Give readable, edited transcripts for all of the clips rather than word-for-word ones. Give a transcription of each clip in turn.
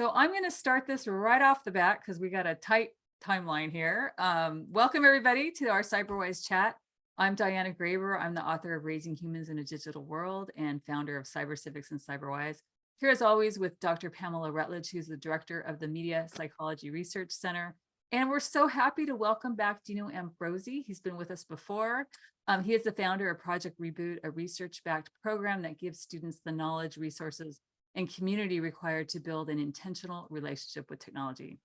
So I'm going to start this right off the bat because we got a tight timeline here. Welcome everybody to our CyberWise chat. I'm Diana Graber. I'm the author of Raising Humans in a Digital World and founder of CyberCivics and CyberWise. Here as always with Dr. Pamela Rutledge, who's the director of the Media Psychology Research Center. And we're so happy to welcome back Dino Ambrosi. He's been with us before. He is the founder of Project Reboot, a research-backed program that gives students the knowledge, resources, and community required to build an intentional relationship with technology,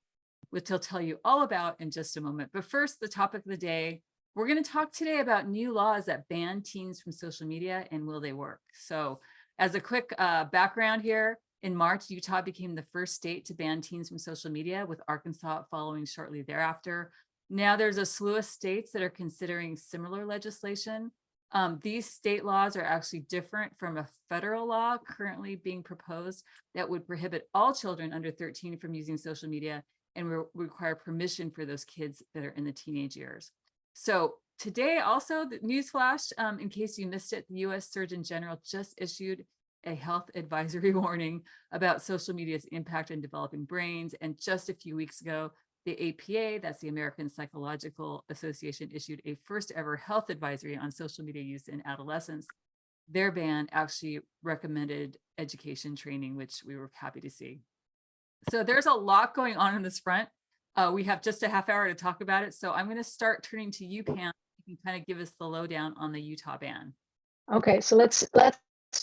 which he'll tell you all about in just a moment. But first, the topic of the day, we're going to talk today about new laws that ban teens from social media and will they work? So as a quick background here, in March, Utah became the first state to ban teens from social media, with Arkansas following shortly thereafter. Now there's a slew of states that are considering similar legislation. These state laws are actually different from a federal law currently being proposed that would prohibit all children under 13 from using social media and require permission for those kids that are in the teenage years. So today also, the newsflash, in case you missed it, the US Surgeon General just issued a health advisory warning about social media's impact on developing brains. And just a few weeks ago, the APA, that's the American Psychological Association, issued a first ever health advisory on social media use in adolescents. Their ban actually recommended education training, which we were happy to see. So there's a lot going on this front. We have just a half hour to talk about it. So I'm going to start turning to you, Pam. You can kind of give us the lowdown on the Utah ban. Okay, so let's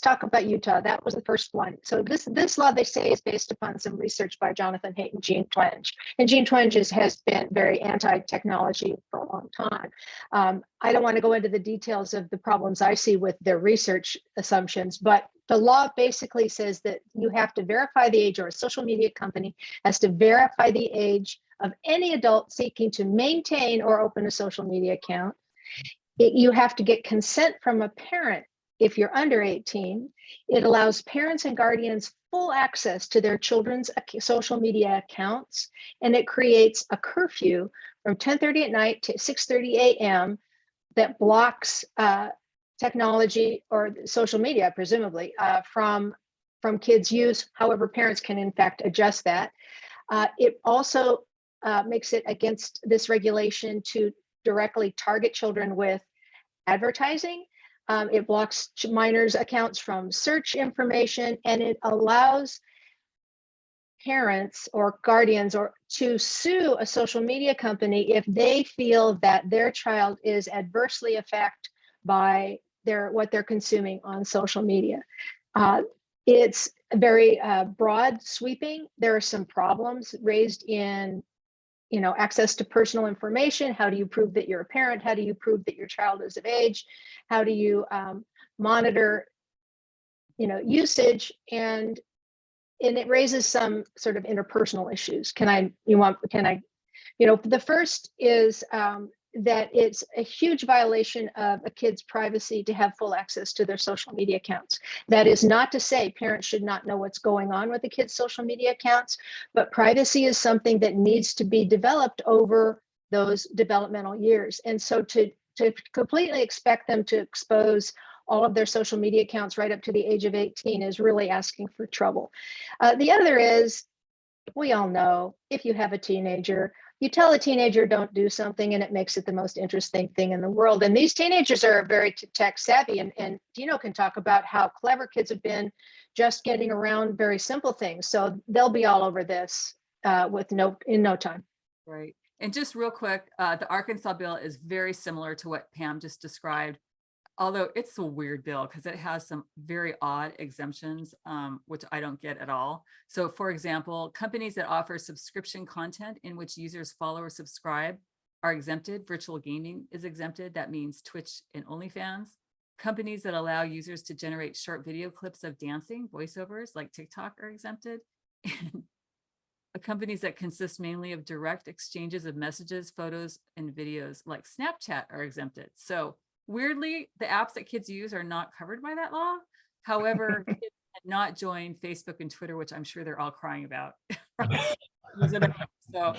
talk about Utah. That was the first one. So this law, they say, is based upon some research by Jonathan Haidt and Jean Twenge. And Jean Twenge has been very anti-technology for a long time. I don't want to go into the details of the problems I see with their research assumptions, but the law basically says that you have to verify the age, or a social media company has to verify the age of any adult seeking to maintain or open a social media account. You have to get consent from a parent if you're under 18. It allows parents and guardians full access to their children's social media accounts, and it creates a curfew from 10:30 at night to 6:30 a.m. that blocks technology or social media, presumably, from kids' use. However, parents can in fact adjust that. It also makes it against this regulation to directly target children with advertising. It blocks minors' accounts from search information, and it allows parents or guardians to sue a social media company if they feel that their child is adversely affected by what they're consuming on social media. It's very broad sweeping. There are some problems raised in access to personal information. How do you prove that you're a parent? How do you prove that your child is of age? How do you monitor, usage? And it raises some sort of interpersonal issues. The first is that it's a huge violation of a kid's privacy to have full access to their social media accounts. That is not to say parents should not know what's going on with the kids' social media accounts, but privacy is something that needs to be developed over those developmental years. And so to completely expect them to expose all of their social media accounts right up to the age of 18 is really asking for trouble. The other is, we all know, if you have a teenager, you tell a teenager don't do something and it makes it the most interesting thing in the world. And these teenagers are very tech savvy, and Dino can talk about how clever kids have been just getting around very simple things. So they'll be all over this in no time. Right. And just real quick, the Arkansas bill is very similar to what Pam just described, although it's a weird bill because it has some very odd exemptions, which I don't get at all. So for example, companies that offer subscription content in which users follow or subscribe are exempted. Virtual gaming is exempted. That means Twitch and OnlyFans. Companies that allow users to generate short video clips of dancing, voiceovers like TikTok, are exempted. And companies that consist mainly of direct exchanges of messages, photos, and videos like Snapchat are exempted. So weirdly, the apps that kids use are not covered by that law. However, kids cannot join Facebook and Twitter, which I'm sure they're all crying about. So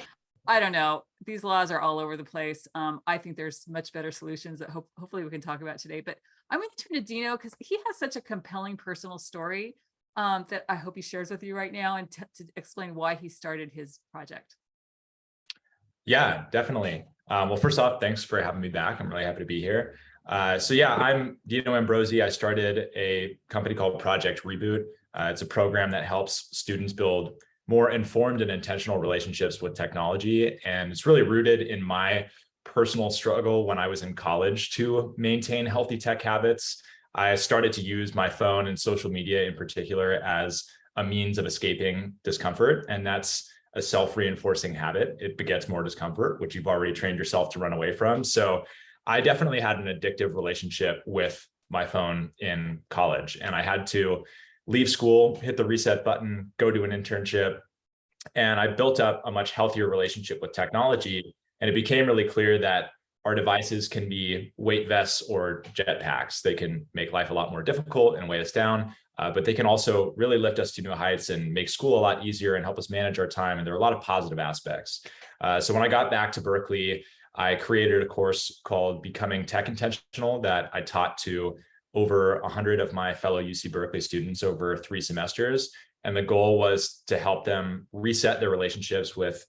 I don't know. These laws are all over the place. I think there's much better solutions that hopefully we can talk about today. But I'm going to turn to Dino because he has such a compelling personal story that I hope he shares with you right now and to explain why he started his project. Yeah, definitely. Well, first off, thanks for having me back. I'm really happy to be here. So yeah, I'm Dino Ambrosi. I started a company called Project Reboot. It's a program that helps students build more informed and intentional relationships with technology. And it's really rooted in my personal struggle when I was in college to maintain healthy tech habits. I started to use my phone and social media in particular as a means of escaping discomfort. And that's a self-reinforcing habit. It begets more discomfort, which you've already trained yourself to run away from. So I definitely had an addictive relationship with my phone in college, and I had to leave school, hit the reset button, go do an internship. And I built up a much healthier relationship with technology. And it became really clear that our devices can be weight vests or jetpacks. They can make life a lot more difficult and weigh us down. But they can also really lift us to new heights and make school a lot easier and help us manage our time. And there are a lot of positive aspects. So when I got back to Berkeley, I created a course called Becoming Tech Intentional that I taught to over 100 of my fellow UC Berkeley students over 3 semesters. And the goal was to help them reset their relationships with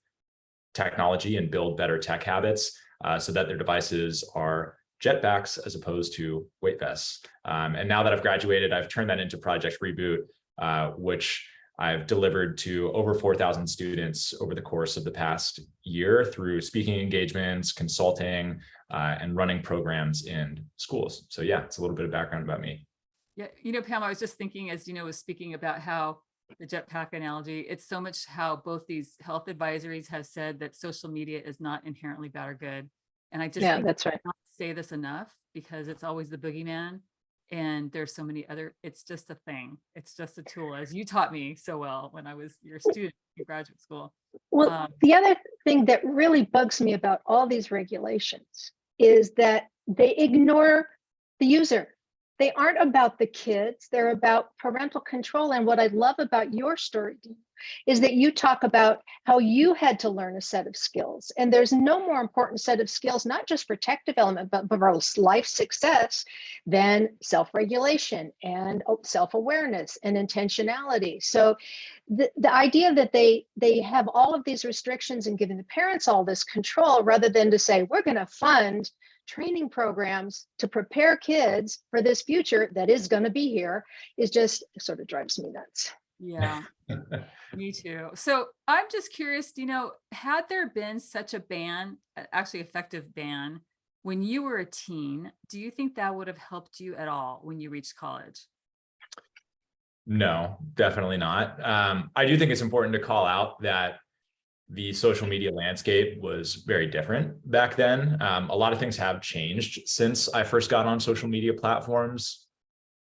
technology and build better tech habits so that their devices are jetpacks as opposed to weight vests. And now that I've graduated, I've turned that into Project Reboot, which I've delivered to over 4,000 students over the course of the past year through speaking engagements, consulting, and running programs in schools. So yeah, it's a little bit of background about me. Yeah, Pam, I was just thinking as Dino was speaking about how the jetpack analogy, it's so much how both these health advisories have said that social media is not inherently bad or good. And I just think that's right. not say this enough because it's always the boogeyman. And there's so many other, it's just a thing. It's just a tool, as you taught me so well when I was your student in graduate school. Well, the other thing that really bugs me about all these regulations is that they ignore the user. They aren't about the kids, they're about parental control. And what I love about your story is that you talk about how you had to learn a set of skills. And there's no more important set of skills, not just for tech development, but for life success than self-regulation and self-awareness and intentionality. So the idea that they have all of these restrictions and giving the parents all this control rather than to say, we're going to fund training programs to prepare kids for this future that is going to be here is just sort of drives me nuts. Yeah, me too. So I'm just curious, had there been such a ban, actually effective ban, when you were a teen, do you think that would have helped you at all when you reached college? No, definitely not. I do think it's important to call out that the social media landscape was very different back then. A lot of things have changed since I first got on social media platforms.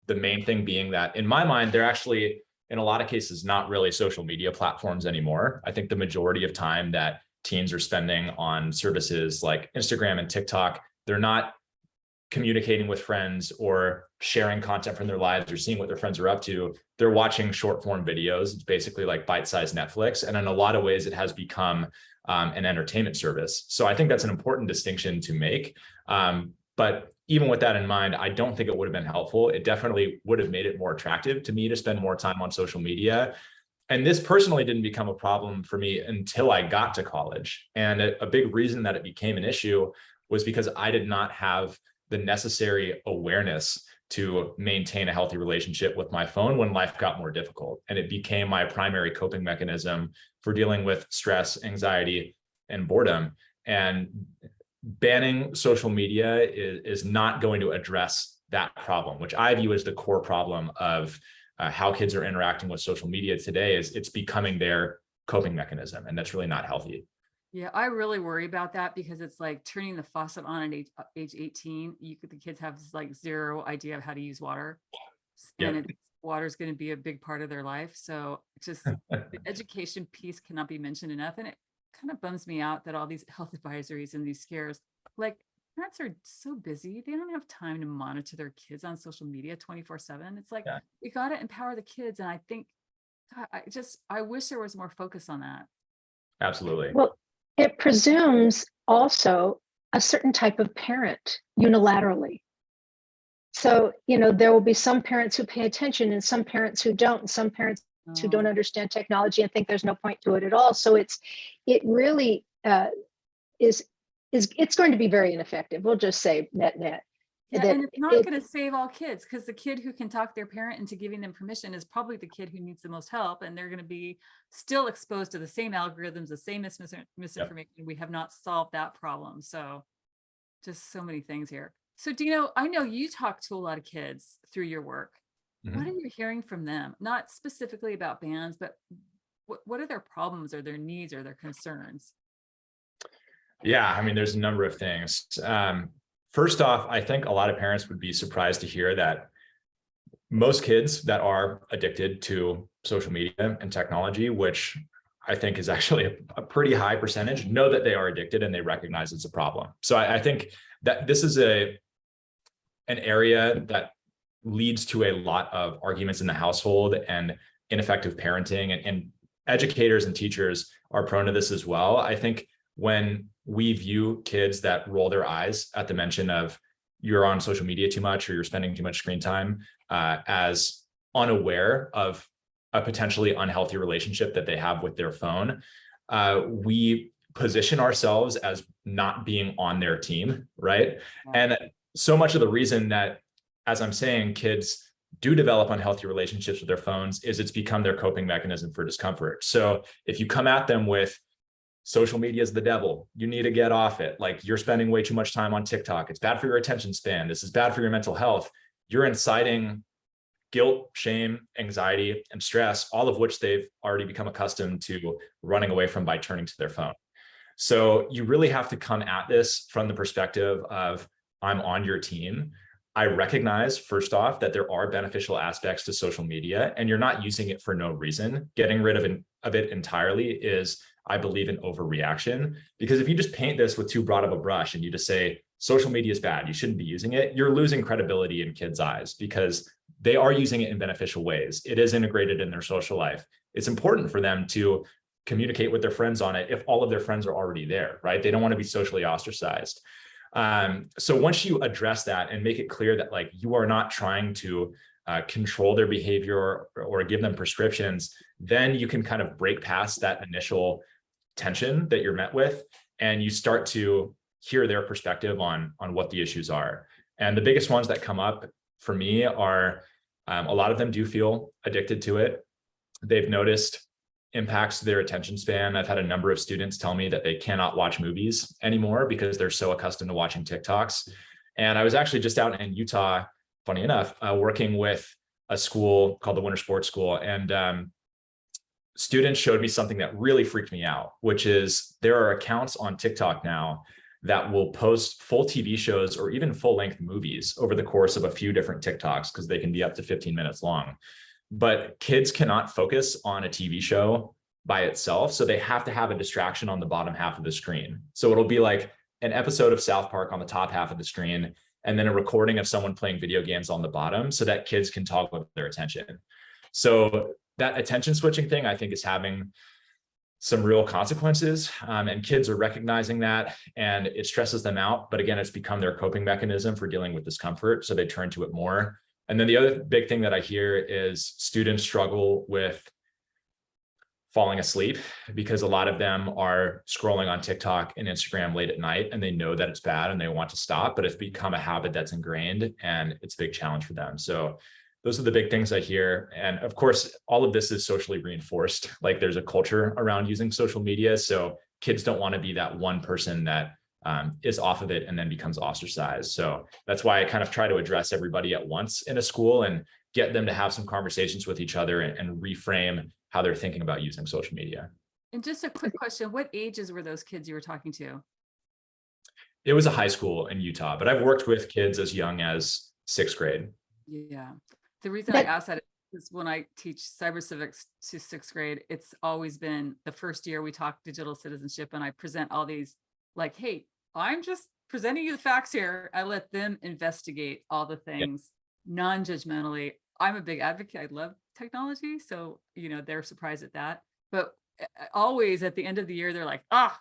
The main thing being that in my mind, they're actually, in a lot of cases, not really social media platforms anymore. I think the majority of time that teens are spending on services like Instagram and TikTok, they're not communicating with friends or sharing content from their lives or seeing what their friends are up to. They're watching short form videos. It's basically like bite-sized Netflix. And in a lot of ways, it has become an entertainment service. So I think that's an important distinction to make. But even with that in mind, I don't think it would have been helpful. It definitely would have made it more attractive to me to spend more time on social media. And this personally didn't become a problem for me until I got to college. And a big reason that it became an issue was because I did not have the necessary awareness to maintain a healthy relationship with my phone when life got more difficult. And it became my primary coping mechanism for dealing with stress, anxiety, and boredom. And banning social media is not going to address that problem, which I view as the core problem of how kids are interacting with social media today. Is it's becoming their coping mechanism, and that's really not healthy. Yeah, I really worry about that because it's like turning the faucet on at age 18. The kids have like zero idea of how to use water, and water is going to be a big part of their life. So just the education piece cannot be mentioned enough. And it kind of bums me out that all these health advisories and these scares, like parents are so busy, they don't have time to monitor their kids on social media 24/7. It's like, we got to empower the kids. And I think, God, I wish there was more focus on that. Absolutely. Well, it presumes also a certain type of parent unilaterally. So, there will be some parents who pay attention and some parents who don't, and some parents who don't understand technology and think there's no point to it at all. So it really is it's going to be very ineffective. We'll just say net. Yeah, That and it's not going to save all kids, because the kid who can talk their parent into giving them permission is probably the kid who needs the most help, and they're going to be still exposed to the same algorithms, the same misinformation. Yep. We have not solved that problem. So just so many things here. So Dino, I know you talk to a lot of kids through your work. Mm-hmm. What are you hearing from them? Not specifically about bans, but what are their problems or their needs or their concerns? Yeah, I mean, there's a number of things. First off, I think a lot of parents would be surprised to hear that most kids that are addicted to social media and technology, which I think is actually a pretty high percentage, know that they are addicted and they recognize it's a problem. So I think that this is an area that leads to a lot of arguments in the household and ineffective parenting, and educators and teachers are prone to this as well. I think when we view kids that roll their eyes at the mention of you're on social media too much or you're spending too much screen time as unaware of a potentially unhealthy relationship that they have with their phone, we position ourselves as not being on their team, right? And so much of the reason that, as I'm saying, kids do develop unhealthy relationships with their phones is it's become their coping mechanism for discomfort. So if you come at them with social media is the devil, you need to get off it, like you're spending way too much time on TikTok, it's bad for your attention span, this is bad for your mental health, you're inciting guilt, shame, anxiety, and stress, all of which they've already become accustomed to running away from by turning to their phone. So you really have to come at this from the perspective of, I'm on your team. I recognize, first off, that there are beneficial aspects to social media and you're not using it for no reason. Getting rid of it entirely is, I believe, an overreaction. Because if you just paint this with too broad of a brush and you just say, social media is bad, you shouldn't be using it, you're losing credibility in kids' eyes because they are using it in beneficial ways. It is integrated in their social life. It's important for them to communicate with their friends on it if all of their friends are already there, right? They don't want to be socially ostracized. So once you address that and make it clear that like you are not trying to control their behavior or give them prescriptions, then you can kind of break past that initial tension that you're met with, and you start to hear their perspective on what the issues are. And the biggest ones that come up for me are a lot of them do feel addicted to it. They've noticed impacts to their attention span. I've had a number of students tell me that they cannot watch movies anymore because they're so accustomed to watching TikToks. And I was actually just out in Utah, funny enough, working with a school called the Winter Sports School. And students showed me something that really freaked me out, which is there are accounts on TikTok now that will post full TV shows or even full-length movies over the course of a few different TikToks because they can be up to 15 minutes long. But kids cannot focus on a TV show by itself. So they have to have a distraction on the bottom half of the screen. So it'll be like an episode of South Park on the top half of the screen, and then a recording of someone playing video games on the bottom so that kids can toggle their attention. So that attention switching thing, I think, is having some real consequences, and kids are recognizing that, and it stresses them out. But again, it's become their coping mechanism for dealing with discomfort. So they turn to it more. And then the other big thing that I hear is students struggle with falling asleep because a lot of them are scrolling on TikTok and Instagram late at night, and they know that it's bad and they want to stop, but it's become a habit that's ingrained and it's a big challenge for them. So those are the big things I hear. And of course, all of this is socially reinforced. Like there's a culture around using social media. So kids don't want to be that one person that is off of it and then becomes ostracized. So that's why I kind of try to address everybody at once in a school and get them to have some conversations with each other and reframe how they're thinking about using social media. And just a quick question, what ages were those kids you were talking to? It was a high school in Utah, but I've worked with kids as young as 6th grade. Yeah. The reason I asked that is when I teach cyber civics to 6th grade, it's always been the first year we talk digital citizenship, and I present all these like, hey, I'm just presenting you the facts here. I let them investigate all the things non-judgmentally. I'm a big advocate. I love technology. So, they're surprised at that. But always at the end of the year, they're like, I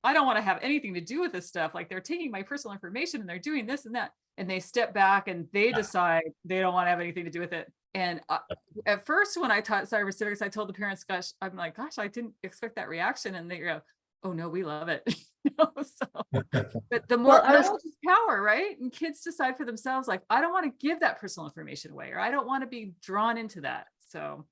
don't want to have anything to do with this stuff. Like they're taking my personal information and they're doing this and that. and they step back and they decide they don't want to have anything to do with it. And at first, when I taught cyber civics, I told the parents, gosh, I'm like, gosh, I didn't expect that reaction. And they go, oh no, we love it. So, but the more knowledge is power, right? And kids decide for themselves, like, I don't want to give that personal information away, or I don't want to be drawn into that. So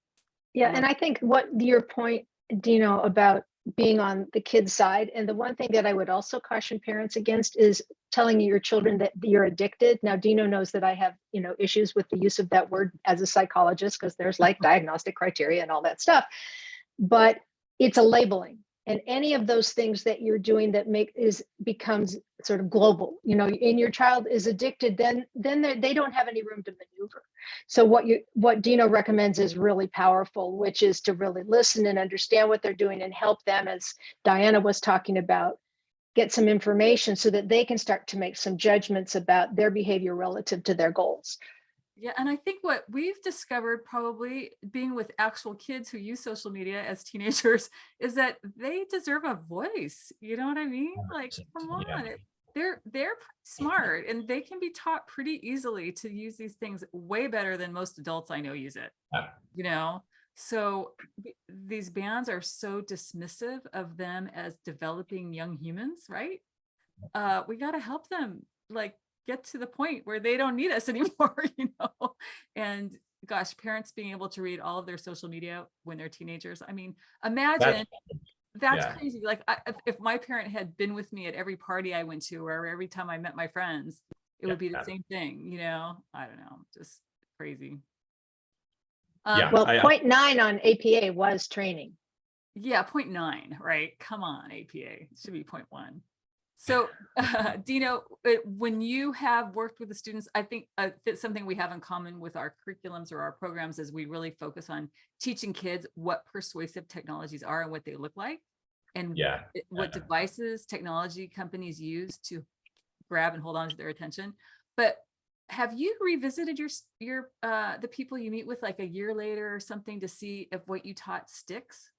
yeah, and I think what your point, Dino, about being on the kid's side, and the one thing that I would also caution parents against is telling your children that you're addicted. Now, Dino knows that I have, issues with the use of that word as a psychologist, because there's like diagnostic criteria and all that stuff, but it's a labeling. And any of those things that you're doing that becomes sort of global, and your child is addicted, then they don't have any room to maneuver. So what Dino recommends is really powerful, which is to really listen and understand what they're doing and help them, as Diana was talking about, get some information so that they can start to make some judgments about their behavior relative to their goals. Yeah, and I think what we've discovered, probably being with actual kids who use social media as teenagers, is that they deserve a voice. You know what I mean? Like, come on. Yeah. They're pretty smart, and they can be taught pretty easily to use these things way better than most adults I know use it. So these bans are so dismissive of them as developing young humans, right? We got to help them, like, get to the point where they don't need us anymore, and gosh, parents being able to read all of their social media when they're teenagers. I mean, imagine that's crazy. Like, if my parent had been with me at every party I went to, or every time I met my friends, it would be the same thing, I don't know, just crazy. Well, 0.9 on APA was training. Yeah, 0.9, right? Come on, APA, it should be 0.1. So, Dino, when you have worked with the students, I think that's something we have in common with our curriculums or our programs, is we really focus on teaching kids what persuasive technologies are and what they look like, and what devices technology companies use to grab and hold on to their attention. But have you revisited your the people you meet with, like, a year later or something, to see if what you taught sticks?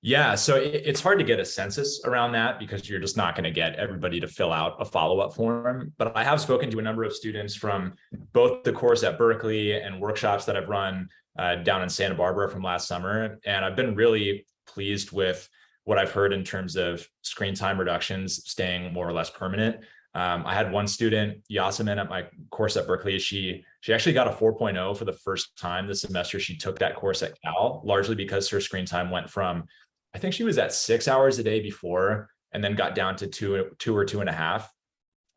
Yeah, so it's hard to get a census around that, because you're just not going to get everybody to fill out a follow-up form. But I have spoken to a number of students from both the course at Berkeley and workshops that I've run down in Santa Barbara from last summer. And I've been really pleased with what I've heard in terms of screen time reductions staying more or less permanent. I had one student, Yasemin, at my course at Berkeley. She actually got a 4.0 for the first time this semester she took that course at Cal, largely because her screen time went from, I think she was at 6 hours a day before, and then got down to two or 2.5.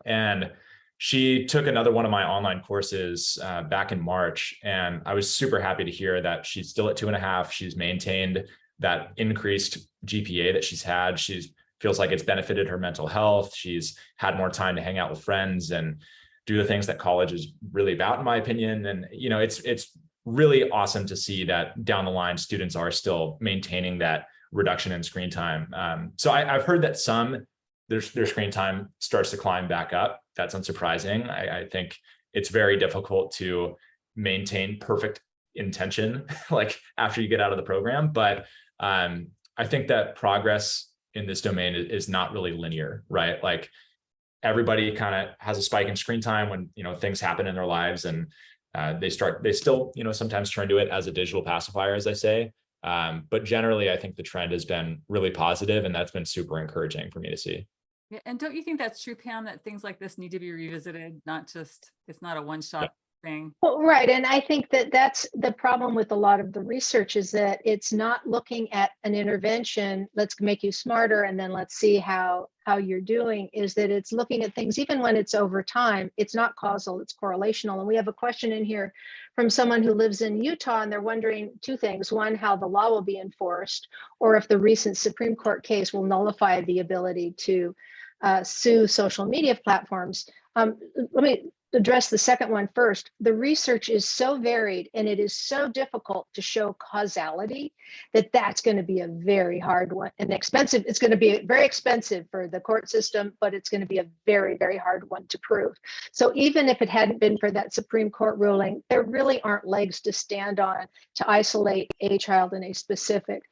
And she took another one of my online courses back in March. And I was super happy to hear that she's still at 2.5. She's maintained that increased GPA that she's had. She feels like it's benefited her mental health. She's had more time to hang out with friends and do the things that college is really about, in my opinion. And, it's really awesome to see that down the line, students are still maintaining that reduction in screen time. So I've heard that their screen time starts to climb back up. That's unsurprising. I think it's very difficult to maintain perfect intention like after you get out of the program. But I think that progress in this domain is not really linear, right? Like, everybody kind of has a spike in screen time when things happen in their lives, and they still sometimes turn to it as a digital pacifier, as I say. But generally, I think the trend has been really positive, and that's been super encouraging for me to see. Yeah, and don't you think that's true, Pam, that things like this need to be revisited, it's not a one-shot thing? Well, right. And I think that that's the problem with a lot of the research, is that it's not looking at an intervention, let's make you smarter, and then let's see how you're doing, is that it's looking at things, even when it's over time, it's not causal, it's correlational. And we have a question in here from someone who lives in Utah, and they're wondering two things. One, how the law will be enforced, or if the recent Supreme Court case will nullify the ability to sue social media platforms. Let me address the second one first. The research is so varied, and it is so difficult to show causality, that's going to be a very hard one and expensive. It's going to be very expensive for the court system, but it's going to be a very, very hard one to prove. So even if it hadn't been for that Supreme Court ruling, there really aren't legs to stand on to isolate a child in a specific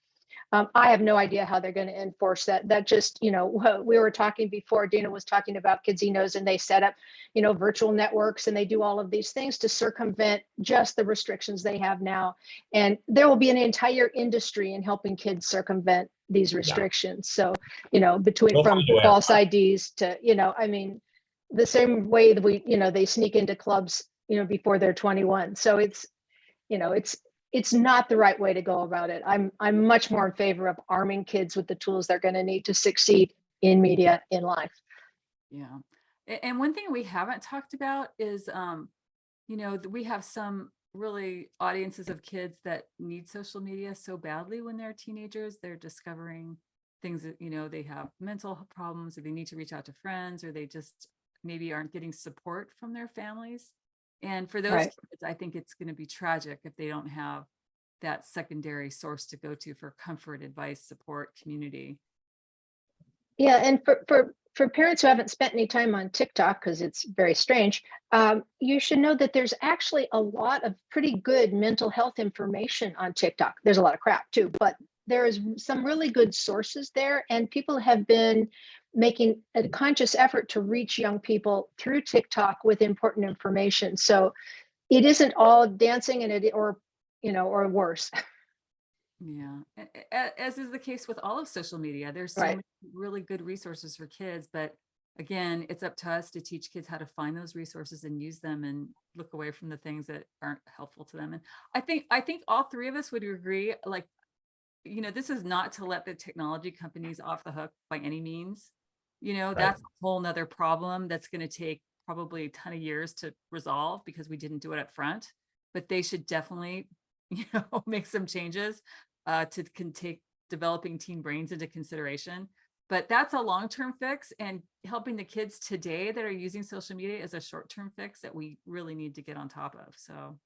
I have no idea how they're going to enforce that. That just, we were talking before, Dina was talking about casinos, and they set up, virtual networks, and they do all of these things to circumvent just the restrictions they have now. And there will be an entire industry in helping kids circumvent these restrictions. So, between from false IDs to, the same way that they sneak into clubs, before they're 21. So it's not the right way to go about it. I'm much more in favor of arming kids with the tools they're going to need to succeed in media in life. Yeah. And one thing we haven't talked about is, we have some really audiences of kids that need social media so badly when they're teenagers. They're discovering things that, they have mental problems, or they need to reach out to friends, or they just maybe aren't getting support from their families. And for those kids, I think it's going to be tragic if they don't have that secondary source to go to for comfort, advice, support, community. Yeah, and for parents who haven't spent any time on TikTok, because it's very strange, you should know that there's actually a lot of pretty good mental health information on TikTok. There's a lot of crap too, but there is some really good sources there, and people have been making a conscious effort to reach young people through TikTok with important information. So it isn't all dancing or worse. Yeah, as is the case with all of social media. There's so many really good resources for kids, but again, it's up to us to teach kids how to find those resources and use them, and look away from the things that aren't helpful to them. And I think all three of us would agree, like, this is not to let the technology companies off the hook by any means. That's a whole nother problem that's going to take probably a ton of years to resolve because we didn't do it up front. But they should definitely, make some changes to take developing teen brains into consideration. But that's a long-term fix, and helping the kids today that are using social media is a short-term fix that we really need to get on top of. So.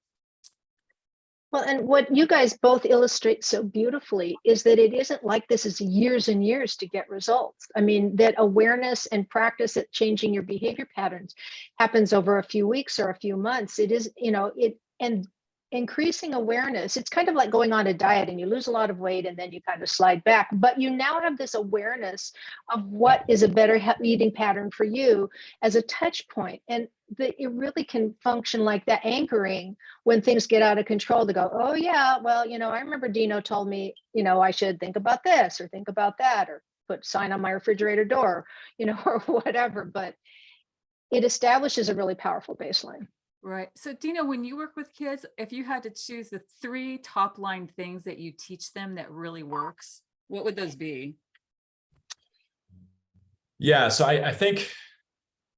Well, and what you guys both illustrate so beautifully is that it isn't like this is years and years to get results. I mean, that awareness and practice at changing your behavior patterns happens over a few weeks or a few months. It is, and increasing awareness, it's kind of like going on a diet and you lose a lot of weight and then you kind of slide back, but you now have this awareness of what is a better eating pattern for you as a touch point. And it really can function like that anchoring when things get out of control, to go, oh yeah, well, I remember Dino told me, I should think about this or think about that, or put a sign on my refrigerator door, or whatever. But it establishes a really powerful baseline. Right. So Dino, when you work with kids, if you had to choose the 3 top line things that you teach them that really works, what would those be? Yeah, so I think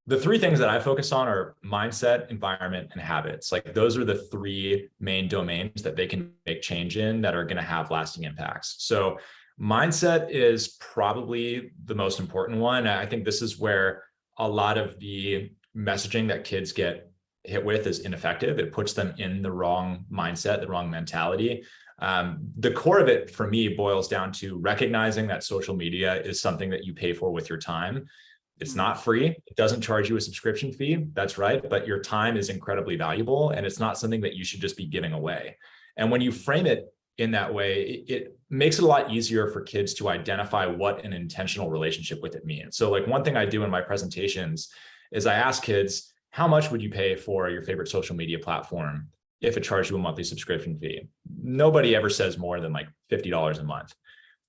the 3 things that I focus on are mindset, environment, and habits. Like, those are the 3 main domains that they can make change in that are going to have lasting impacts. So mindset is probably the most important one. I think this is where a lot of the messaging that kids get hit with is ineffective. It puts them in the wrong mindset, the wrong mentality. The core of it for me boils down to recognizing that social media is something that you pay for with your time. It's not free. It doesn't charge you a subscription fee. That's right. But your time is incredibly valuable, and it's not something that you should just be giving away. And when you frame it in that way, it makes it a lot easier for kids to identify what an intentional relationship with it means. So, like, one thing I do in my presentations is I ask kids, how much would you pay for your favorite social media platform if it charged you a monthly subscription fee? Nobody ever says more than like $50 a month.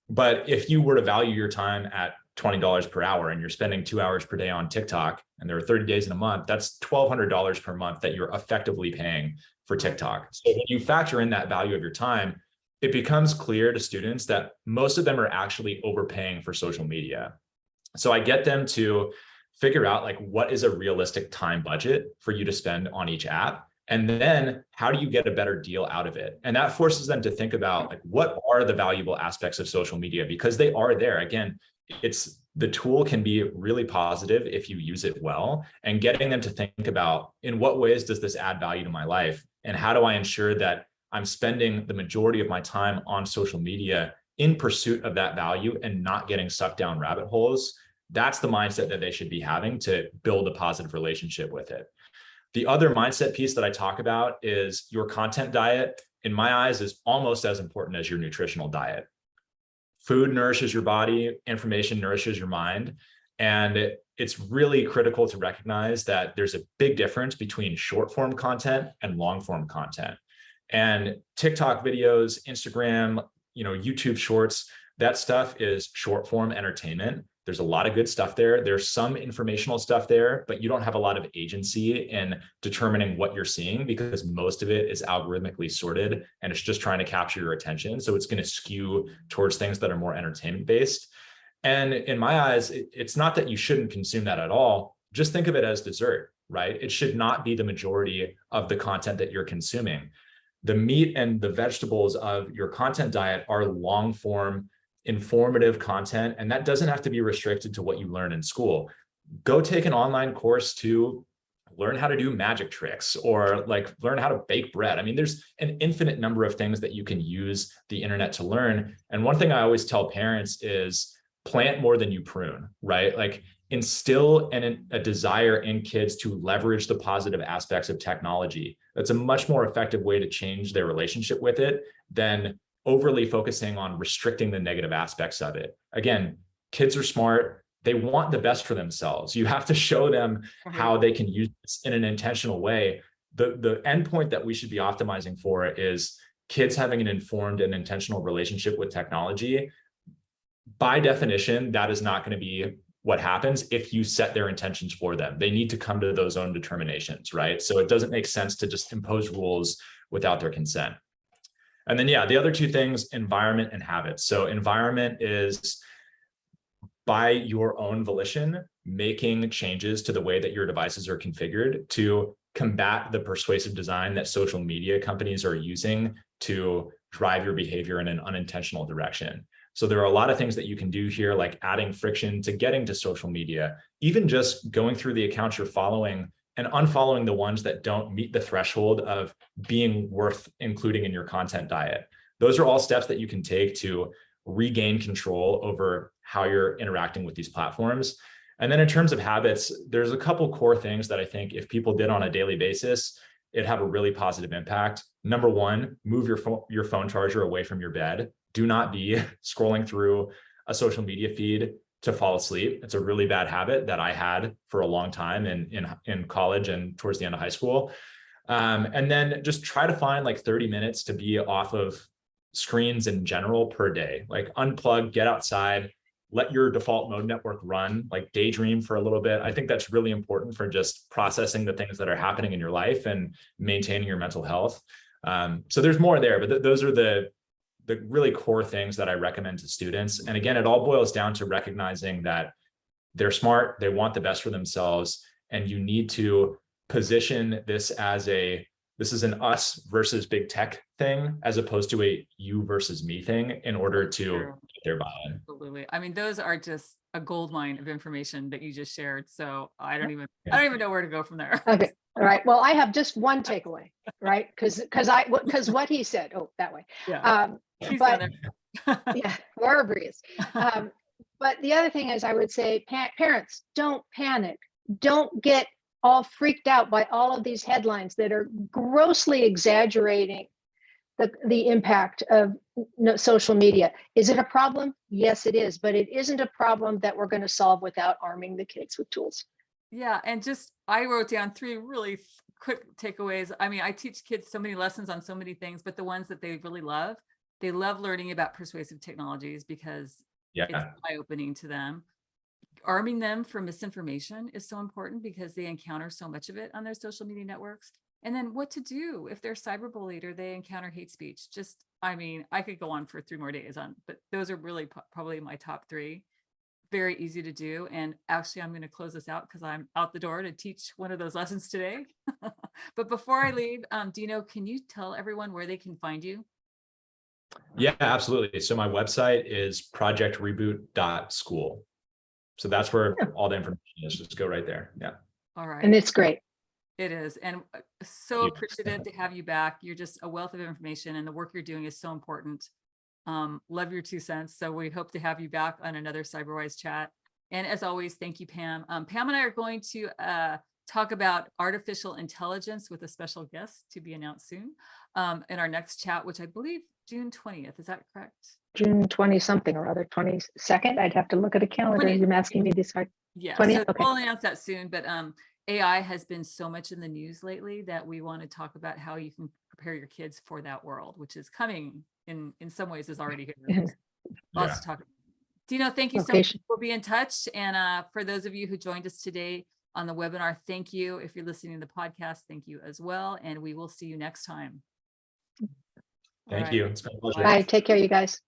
But if you were to value your time at $20 per hour and you're spending 2 hours per day on TikTok, and there are 30 days in a month, that's $1,200 per month that you're effectively paying for TikTok. So when you factor in that value of your time, it becomes clear to students that most of them are actually overpaying for social media. So I get them to figure out, like, what is a realistic time budget for you to spend on each app? And then how do you get a better deal out of it? And that forces them to think about, like, what are the valuable aspects of social media? Because they are there. Again, the tool can be really positive if you use it well, and getting them to think about, in what ways does this add value to my life? And how do I ensure that I'm spending the majority of my time on social media in pursuit of that value and not getting sucked down rabbit holes? That's the mindset that they should be having to build a positive relationship with it. The other mindset piece that I talk about is your content diet, in my eyes, is almost as important as your nutritional diet. food nourishes your body, information nourishes your mind. And it's really critical to recognize that there's a big difference between short form content and long form content. And TikTok videos, Instagram, YouTube shorts, that stuff is short form entertainment. There's a lot of good stuff there. There's some informational stuff there, but you don't have a lot of agency in determining what you're seeing because most of it is algorithmically sorted and it's just trying to capture your attention. So it's going to skew towards things that are more entertainment based. And in my eyes, it's not that you shouldn't consume that at all. Just think of it as dessert, right? It should not be the majority of the content that you're consuming. The meat and the vegetables of your content diet are long form, informative content, and that doesn't have to be restricted to what you learn in school. Go take an online course to learn how to do magic tricks or like learn how to bake bread. I mean, there's an infinite number of things that you can use the internet to learn. And one thing I always tell parents is plant more than you prune, right? Like instill a desire in kids to leverage the positive aspects of technology. That's a much more effective way to change their relationship with it than overly focusing on restricting the negative aspects of it. Again, kids are smart. They want the best for themselves. You have to show them how they can use this in an intentional way. The endpoint that we should be optimizing for is kids having an informed and intentional relationship with technology. By definition, that is not going to be what happens if you set their intentions for them. They need to come to those own determinations, right? So it doesn't make sense to just impose rules without their consent. And then, yeah, the other two things, environment and habits. So environment is by your own volition, making changes to the way that your devices are configured to combat the persuasive design that social media companies are using to drive your behavior in an unintentional direction. So there are a lot of things that you can do here, like adding friction to getting to social media, even just going through the accounts you're following and unfollowing the ones that don't meet the threshold of being worth including in your content diet. Those are all steps that you can take to regain control over how you're interacting with these platforms. And then in terms of habits, there's a couple core things that I think if people did on a daily basis, it'd have a really positive impact. Number one, move your phone charger away from your bed. Do not be scrolling through a social media feed to fall asleep. It's a really bad habit that I had for a long time in college and towards the end of high school. And then just try to find like 30 minutes to be off of screens in general per day. Like unplug, get outside, let your default mode network run, like daydream for a little bit. I think that's really important for just processing the things that are happening in your life and maintaining your mental health. So there's more there, but those are the really core things that I recommend to students. And again, it all boils down to recognizing that they're smart, they want the best for themselves, and you need to position this as this is an us versus big tech thing, as opposed to a you versus me thing in order to get their buy-in. Absolutely. I mean, those are just a gold mine of information that you just shared. So I don't even know where to go from there. Okay. All right. Well, I have just one takeaway, right? Because what he said. Oh, that way. Yeah. But yeah, wherever he is. But the other thing is, I would say, parents, don't panic. Don't get all freaked out by all of these headlines that are grossly exaggerating the impact of social media. Is it a problem? Yes, it is. But it isn't a problem that we're going to solve without arming the kids with tools. Yeah. And I wrote down 3 really quick takeaways. I mean, I teach kids so many lessons on so many things, but the ones that they really love, they love learning about persuasive technologies because it's eye-opening to them. Arming them from misinformation is so important because they encounter so much of it on their social media networks. And then what to do if they're cyberbullied or they encounter hate speech. I mean, I could go on for 3 more days but those are really probably my top 3. Very easy to do. And actually, I'm going to close this out because I'm out the door to teach one of those lessons today. But before I leave, Dino, can you tell everyone where they can find you? Yeah, absolutely. So my website is projectreboot.school. So that's where all the information is. Just go right there. Yeah. All right. And it's great. It is. And so appreciative to have you back. You're just a wealth of information and the work you're doing is so important. Love your 2 cents. So we hope to have you back on another CyberWise chat. And as always, thank you, Pam. Pam and I are going to talk about artificial intelligence with a special guest to be announced soon in our next chat, which I believe June 20th. Is that correct? June 20 something or other, 22nd. I'd have to look at a calendar. 20th. You're asking me this hard. Yeah, 20th? so Okay. we'll announce that soon, but AI has been so much in the news lately that we want to talk about how you can prepare your kids for that world, which is coming in some ways is already here. Lots to talk about. Dino, thank you so much. We'll be in touch. And for those of you who joined us today on the webinar, thank you. If you're listening to the podcast, thank you as well. And we will see you next time. Thank you. It's been a pleasure. Bye. Take care, you guys.